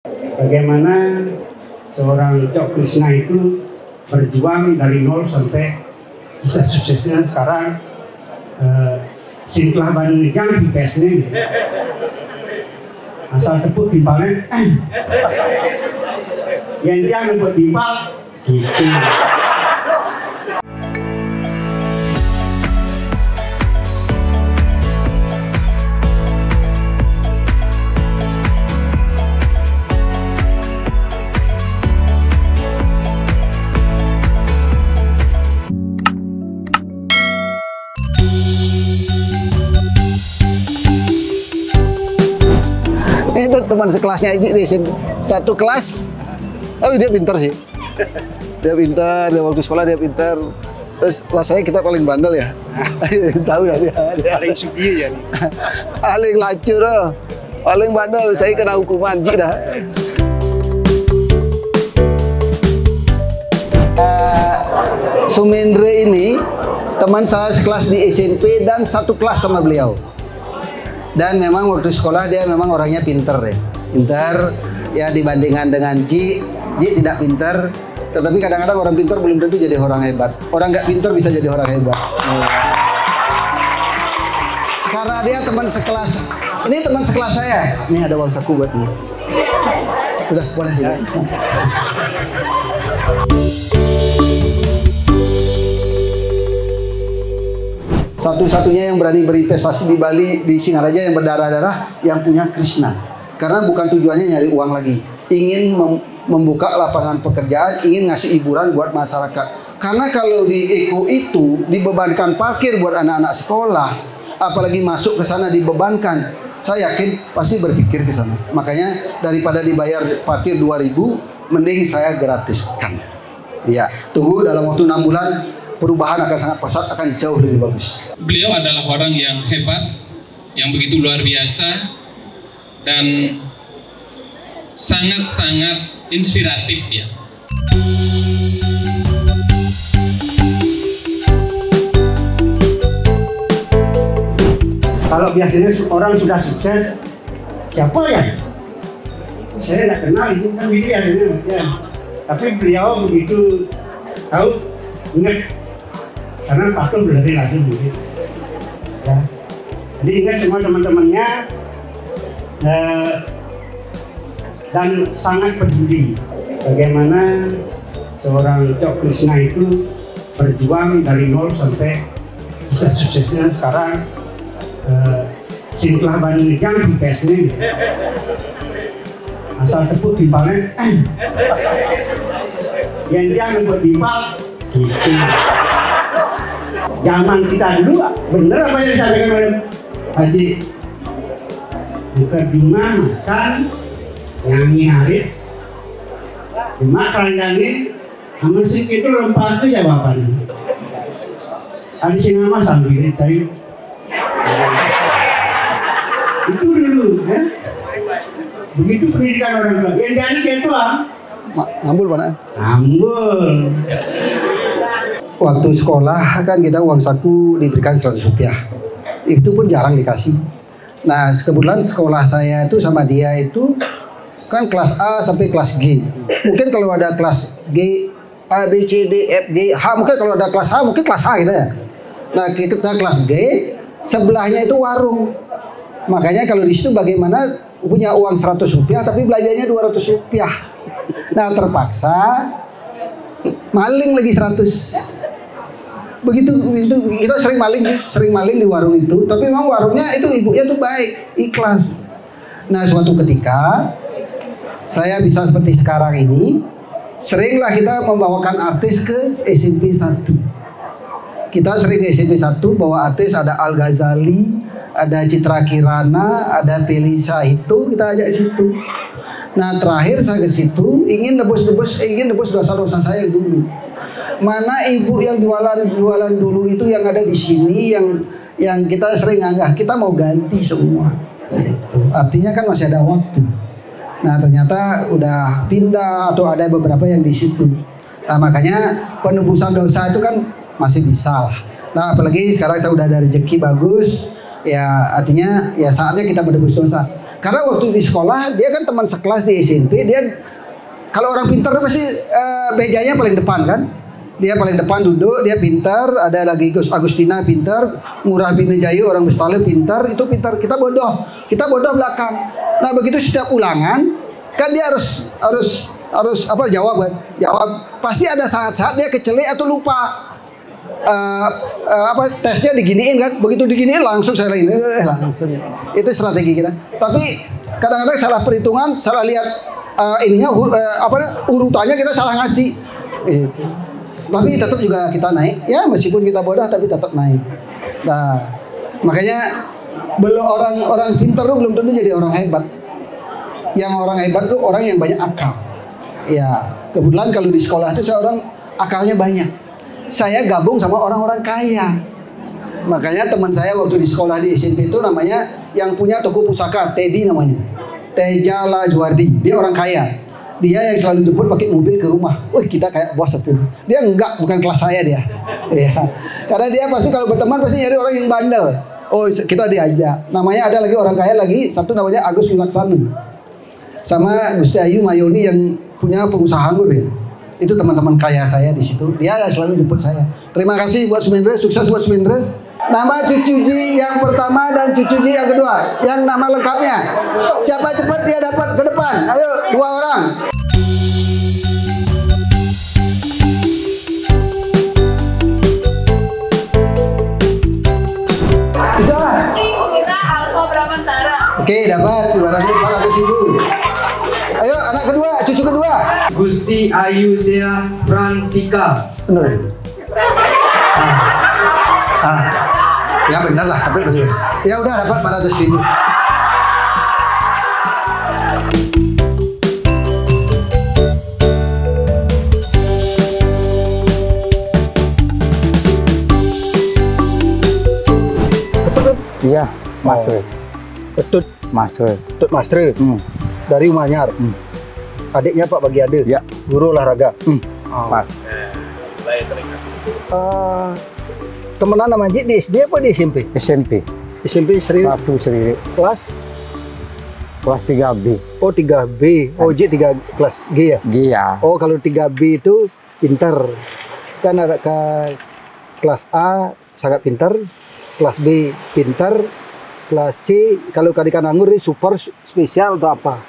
Bagaimana seorang Cok Krisna itu berjuang dari nol sampai kisah suksesnya sekarang sintelah Bandung jang di pesnya asal tepuk timpalnya yang jangan buat timpal gitu. Itu teman sekelasnya aja di satu kelas. Oh, dia pintar sih. Dia pintar, dia waktu sekolah dia pintar. Terus rasanya kita paling bandel ya. Tahu dah dia. Paling sugi ya. Paling lacur, paling bandel. Saya kena hukuman Ji dah. Sumendre ini teman saya sekelas di SMP dan satu kelas sama beliau. Dan memang waktu sekolah dia memang orangnya pinter ya. Pinter ya dibandingkan dengan Ji tidak pinter. Tetapi kadang-kadang orang pinter belum tentu jadi orang hebat. Orang nggak pinter bisa jadi orang hebat. Karena dia teman sekelas. Ini teman sekelas saya. Ini ada uang saku buat dia. Udah boleh sih. Satu-satunya yang berani berinvestasi di Bali, di Singaraja yang berdarah-darah yang punya Krisna. Karena bukan tujuannya nyari uang lagi. Ingin membuka lapangan pekerjaan, ingin ngasih hiburan buat masyarakat. Karena kalau di Eko itu dibebankan parkir buat anak-anak sekolah, apalagi masuk ke sana dibebankan, saya yakin pasti berpikir ke sana. Makanya daripada dibayar parkir 2.000, mending saya gratiskan. Iya, tunggu dalam waktu 6 bulan. Perubahan akan sangat pesat, akan jauh lebih bagus. Beliau adalah orang yang hebat, yang begitu luar biasa, dan sangat-sangat inspiratif ya. Kalau biasanya orang sudah sukses, siapa ya? Saya nggak kenal itu kan gitu biasanya. Ya. Tapi beliau begitu tahu, ingat. Karena pastor berarti langsung begitu. Ya. Jadi ingat semua teman-temannya dan sangat peduli bagaimana seorang Cok Krisna itu berjuang dari nol sampai kisah suksesnya sekarang sintelah Bandung jang di pesnya asal tepuk timpalnya yang jangan buat timpal gitu. Zaman kita dulu bener apa yang disampaikan oleh Haji, bukan cuma makan nyanyi hari cuma keranjangnya sama si itu lompat itu ya bapaknya ada si nama sambil cari itu dulu ya. Begitu pendidikan orang tua yang jadi dia tua ngambul mana? Ngambul. Waktu sekolah kan kita uang saku diberikan 100 rupiah. Itu pun jarang dikasih. Nah kebetulan sekolah saya itu sama dia itu kan kelas A sampai kelas G. Mungkin kalau ada kelas G, A, B, C, D, F, G, H. Mungkin kalau ada kelas H, mungkin kelas H gitu ya. Nah kita kelas G, sebelahnya itu warung. Makanya kalau di situ bagaimana punya uang 100 rupiah tapi belanjanya 200 rupiah. Nah terpaksa maling lagi 100. Begitu kita sering maling di warung itu, tapi memang warungnya itu ibunya tuh baik, ikhlas. Nah suatu ketika saya bisa seperti sekarang ini, seringlah kita membawakan artis ke SMP 1. Kita sering ke SMP 1 bawa artis, ada Al Ghazali, ada Citra Kirana, ada Felisa itu kita ajak ke situ. Nah terakhir saya ke situ ingin nebus dosa-dosa saya dulu. Mana ibu yang jualan dulu itu yang ada di sini yang kita sering anggap kita mau ganti semua. Gitu. Artinya kan masih ada waktu. Nah ternyata udah pindah atau ada beberapa yang di situ. Nah makanya penebusan dosa itu kan masih bisa lah. Nah apalagi sekarang saya udah ada rezeki bagus, ya artinya ya saatnya kita menebus dosa. Karena waktu di sekolah dia kan teman sekelas di SMP, dia kalau orang pintar pasti mejanya paling depan kan. Dia paling depan duduk, dia pintar, ada lagi Gus Agustina pintar, Murah Binejayu orang Bestale pintar, itu pintar, kita bodoh belakang. Nah begitu setiap ulangan kan dia harus jawab kan, pasti ada saat-saat dia kecelek atau lupa. Tesnya diginiin kan, begitu diginiin langsung saya langsung itu strategi kita. Tapi kadang-kadang salah perhitungan, salah lihat urutannya kita salah ngasih. Tapi tetap juga kita naik ya, meskipun kita bodoh tapi tetap naik. Nah makanya belum orang pintar belum tentu jadi orang hebat. Yang orang hebat tuh orang yang banyak akal. Ya kebetulan kalau di sekolah itu saya orang akalnya banyak. Saya gabung sama orang-orang kaya. Makanya teman saya waktu di sekolah di SMP itu namanya yang punya toko pusaka, Teddy namanya, Tejala Juwardi. Dia orang kaya. Dia yang selalu jemput pakai mobil ke rumah. Wih kita kayak bos satu. Dia enggak, bukan kelas saya dia. Ya. Karena dia pasti kalau berteman pasti nyari orang yang bandel. Oh kita diajak. Namanya ada lagi orang kaya lagi, satu namanya Agus Wilaksana. Sama Gusti Ayu Mayoni yang punya pengusaha anggur ya. Itu teman-teman kaya saya di situ. Dia yang selalu jemput saya. Terima kasih buat Sumendra, sukses buat Sumendra. Nama cucu Ji yang pertama dan cucu Ji yang kedua. Yang nama lengkapnya. Siapa cepat dia dapat ke depan. Ayo 2 orang. Bisa? Oke, dapat 400.000. Ayo anak kedua, cucu kedua. Gusti Ayu Sea Fransika. Benar. Ya benar lah, tapi betul. Ya udah dapat 400.000. Iya, Master. Ketut Master. Master. Dari Manyar. Adiknya Pak Bagiade. Ya. Guru olahraga. Pas. Temenan sama Ji di SD apa di SMP? SMP. SMP Sri. Satu Sri. Kelas 3B. Oh 3B. Oh Ji 3 kelas G ya? G ya. Oh kalau 3B itu pinter. Kan ada ke kelas A sangat pinter, kelas B pinter, kelas C kalau kadikan anggur ini super spesial atau apa.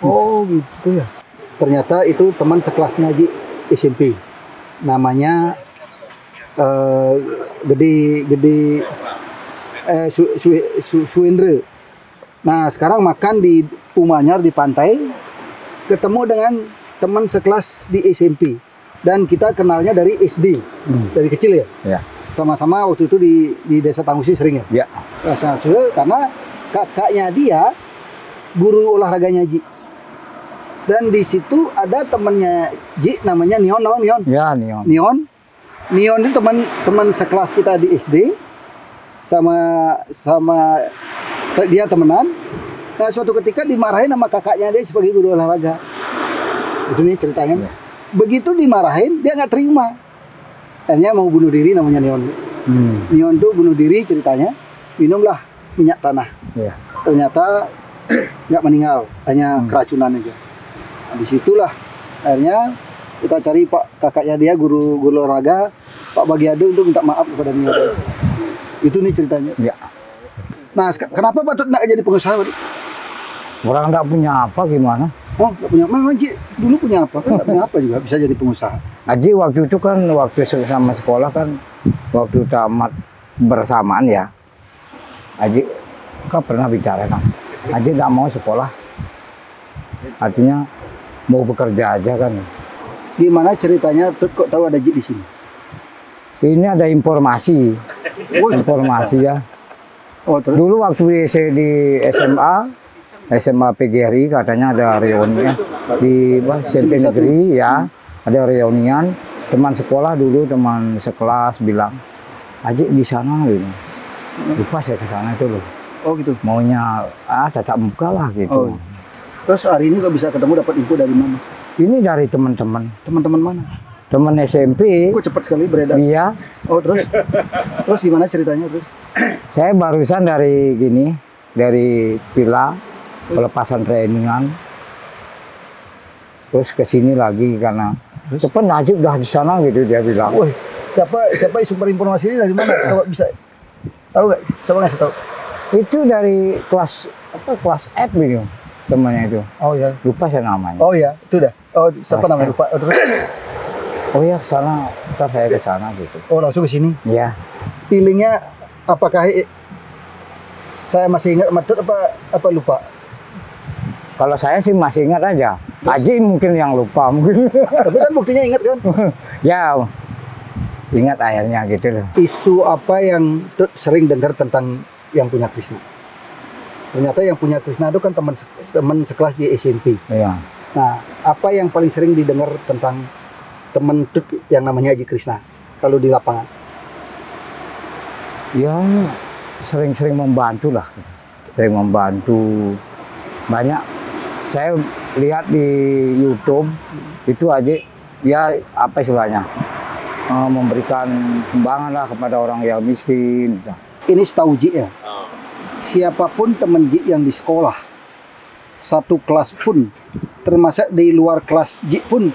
Oh gitu ya. Ternyata itu teman sekelasnya Ji SMP. Namanya Suindra. Nah sekarang makan di Umanyar di pantai, ketemu dengan teman sekelas di SMP dan kita kenalnya dari SD, dari kecil ya. Ya. Sama-sama waktu itu di Desa Tanggusi sering ya. Ya. Karena kakaknya dia guru olahraganya Ji. Dan di situ ada temannya Ji namanya Nion. Ya, Nion. Nion itu teman sekelas kita di SD, sama dia temenan. Nah suatu ketika dimarahin sama kakaknya dia sebagai guru olahraga. Itu nih ceritanya. Ya. Begitu dimarahin dia nggak terima. Akhirnya mau bunuh diri namanya Nion. Nion tuh bunuh diri ceritanya. Minumlah minyak tanah. Ya. Ternyata nggak meninggal, hanya keracunan aja. Nah, disitulah akhirnya kita cari kakaknya dia guru olahraga Pak Bagiade untuk minta maaf kepada Nion. Itu nih ceritanya. Ya. Nah kenapa Patut nggak jadi pengusaha? Orang nggak punya apa gimana? Oh nggak punya. Memang Ji dulu punya apa? Kan nggak punya apa juga bisa jadi pengusaha. Aji waktu itu kan waktu sama sekolah kan waktu tamat bersamaan ya. Aji kan pernah bicara kan. Aji nggak mau sekolah. Artinya mau bekerja aja kan. Gimana ceritanya Tut kok tahu ada Ji di sini? Ini ada informasi. Informasi ya. Oh, terus? Dulu waktu di SMA PGRI katanya ada reuni ya. Di SMP negeri ya. Ada reunian, teman sekolah dulu, teman sekelas bilang, Aji di sana gitu. Lupa saya ke sana itu loh. Oh gitu. Maunya tatap muka lah gitu. Oh. Terus hari ini kok bisa ketemu dapat info dari mana? Ini dari teman-teman. Teman-teman mana? Teman SMP. Kok cepat sekali beredar? Iya. Oh terus? Terus gimana ceritanya terus? Saya barusan dari villa pelepasan trainingan. Terus ke sini lagi karena cepat Najib udah di sana gitu dia bilang. Woi, siapa sumber informasi ini dari mana? Kalau bisa tahu nggak? Siapa ngasih tahu? Itu dari kelas kelas F ini temannya itu. Oh ya. Lupa saya namanya. Oh ya, itu dah. Oh, siapa Kelas namanya? F. Lupa. Oh, terus? Oh ya ke sana, ntar saya ke sana gitu. Oh, langsung ke sini. Iya. Feelingnya apakah saya masih ingat matut apa lupa? Kalau saya sih masih ingat aja. Aji mungkin yang lupa mungkin. Tapi kan buktinya ingat kan? Ya, ingat akhirnya gitu loh. Isu apa yang Tut sering dengar tentang yang punya Krishna? Ternyata yang punya Krishna itu kan teman sekelas di SMP. Iya. Nah, apa yang paling sering didengar tentang teman Tut yang namanya Haji Krishna kalau di lapangan? Ya, sering-sering membantu lah. Sering membantu. Banyak. Saya lihat di YouTube itu aja ya apa istilahnya memberikan sumbangan lah kepada orang yang miskin. Ini setahu Ji ya. Siapapun teman Ji yang di sekolah, satu kelas pun, termasuk di luar kelas Ji pun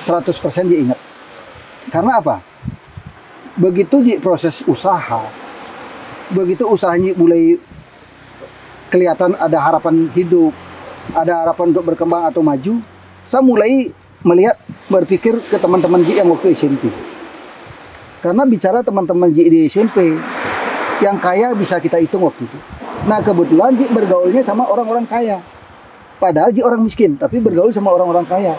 100% Ji ingat. Karena apa? Begitu Ji proses usaha, begitu usahanya mulai kelihatan ada harapan hidup, ada harapan untuk berkembang atau maju, saya mulai melihat, berpikir ke teman-teman Ji yang waktu SMP. Karena bicara teman-teman Ji di SMP, yang kaya bisa kita hitung waktu itu. Nah kebetulan Ji bergaulnya sama orang-orang kaya. Padahal Ji orang miskin, tapi bergaul sama orang-orang kaya.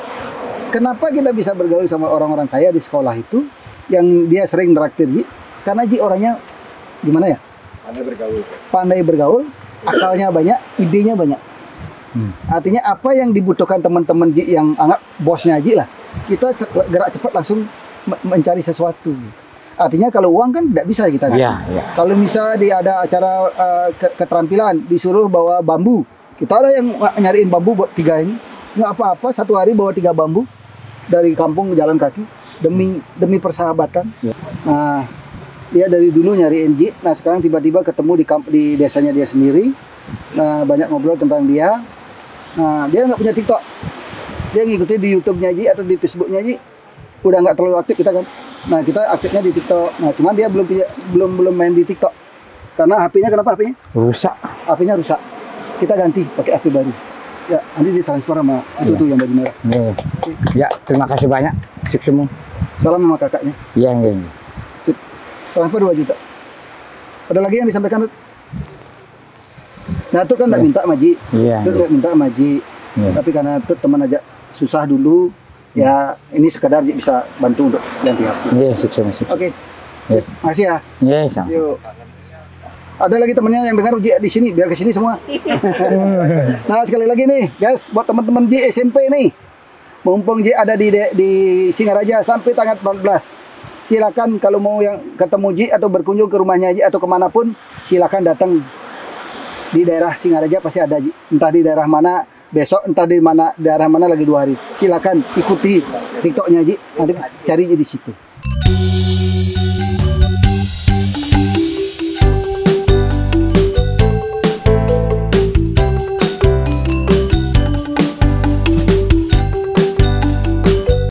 Kenapa kita bisa bergaul sama orang-orang kaya di sekolah itu, yang dia sering traktir Ji? Karena Ji orangnya gimana ya? Pandai bergaul, akalnya banyak, idenya banyak. Artinya apa yang dibutuhkan teman-teman Ji yang anggap bosnya Ji lah, kita gerak cepat langsung mencari sesuatu. Artinya kalau uang kan tidak bisa kita kasih. Iya. Kalau misalnya dia ada acara keterampilan, disuruh bawa bambu, kita ada yang nyariin bambu buat 3 ini. Nggak apa-apa, satu hari bawa 3 bambu dari kampung jalan kaki demi persahabatan. Ya. Nah, dia dari dulu nyariin Ji. Nah sekarang tiba-tiba ketemu di desanya dia sendiri. Nah banyak ngobrol tentang dia. Nah dia nggak punya TikTok, dia ngikutin di YouTube-nya Ji atau di Facebook-nya Ji. Udah nggak terlalu aktif kita kan. Nah kita aktifnya di TikTok. Nah cuman dia belum main di TikTok karena HP-nya, kenapa HP-nya? Rusak. HP-nya rusak. Kita ganti pakai HP baru. Ya nanti ditransfer sama itu tuh yang baju merah. Ya, terima kasih banyak. Suksesmu. Salam sama kakaknya. Iya. Sip. Transfer 2 juta. Ada lagi yang disampaikan? Nah itu kan nggak minta sama Ji. Iya. Itu nggak minta sama Ji. Iya. Tapi karena itu teman aja susah dulu. Ya ini sekedar Ji bisa bantu untuk ganti HP. Iya, sukses. Oke. Iya. Makasih ya. Iya, sama. Yuk. Ada lagi temennya yang dengar Ji di sini, biar ke sini semua. Nah sekali lagi nih guys, buat teman-teman Ji SMP nih, mumpung Ji ada di Singaraja sampai tanggal 14, silakan kalau mau yang ketemu Ji atau berkunjung ke rumahnya Ji atau kemanapun, silakan datang di daerah Singaraja, pasti ada Ji. Entah di daerah mana besok, entah di daerah mana lagi 2 hari. Silakan ikuti TikToknya Ji, nanti cari Ji di situ.